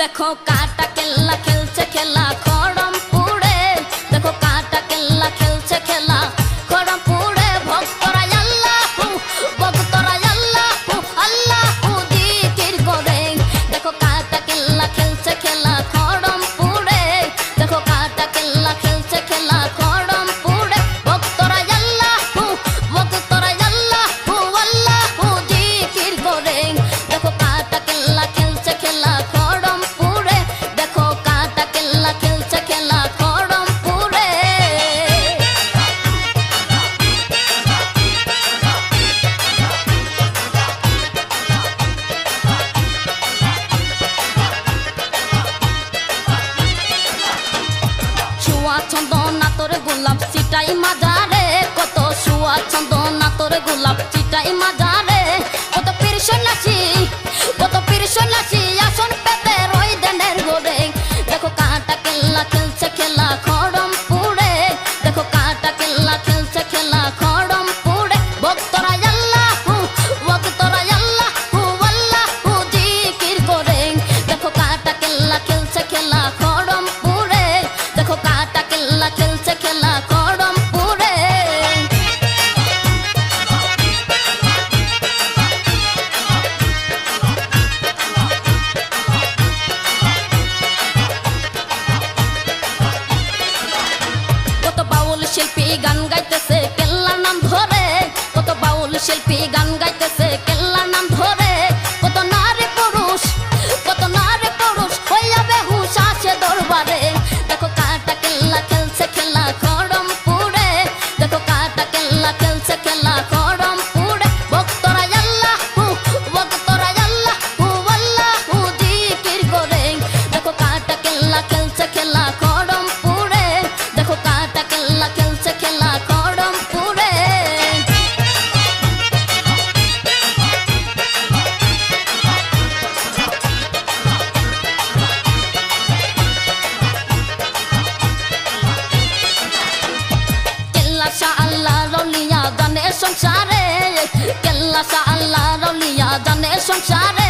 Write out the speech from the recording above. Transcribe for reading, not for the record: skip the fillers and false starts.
देखो काटा केल्ला खेलছে খেলা খড়মপুরে देखो काटा केल्ला खेलছে খেলা খড়মপুরে ভক্তরা আল্লাহু ভক্তরা আল্লাহু আল্লাহু জিকির করে देखो काटा केल्ला खेलছে খেলা খড়মপুরে देखो काटा केल्ला खेलছে খেলা খড়মপুরে ভক্তরা আল্লাহু আল্লাহু আল্লাহু জিকির করে देखो काटा केल्ला खेलছে খেলা চন্দনা তোর গোলাপ চিটাই মাজারে কত সুয়া চন্দনা তোর গোলাপ চিটাই মাজারে কত পীর সন্ন্যাসী আসন পেতে রই দেনের গোরে দেখো কাটা কেল্লা খেলছে খেলা খড়মপুরে দেখো কাটা কেল্লা খেলছে খেলা খড়মপুরে ভক্তরা আল্লাহু আল্লাহু জিকির করে দেখো কাটা কেল্লা খেলছে খেলা খড়মপুরে দেখো কাটা কেল্লা খেলছে খেলা খড়মপুরে কত বাউল শিল্পী গান গাইতেছে কেল্লার নাম ধরে কত বাউল শিল্পী গান গাইতেছে কেল্লার নাম ধরে কত নারী পুরুষ হইয়া বেহুশ আসে দরবারে দেখো কাটা কেল্লা খেলছে খেলা খড়মপুরে দেখো কাটা কেল্লা খেলছে খেলা খড়মপুরে ভক্তরা আল্লাহু আল্লাহু জিকির করে দেখো কাটা কেল্লা খেলছে খেলা খড়মপুরে দেখো কাটা কেল্লা খেলছে খেলা খড়মপুরে আল্লাহ রলিয়া জানে সংসারে কেল্লা আল্লাহ রলিয়া জানে সংসারে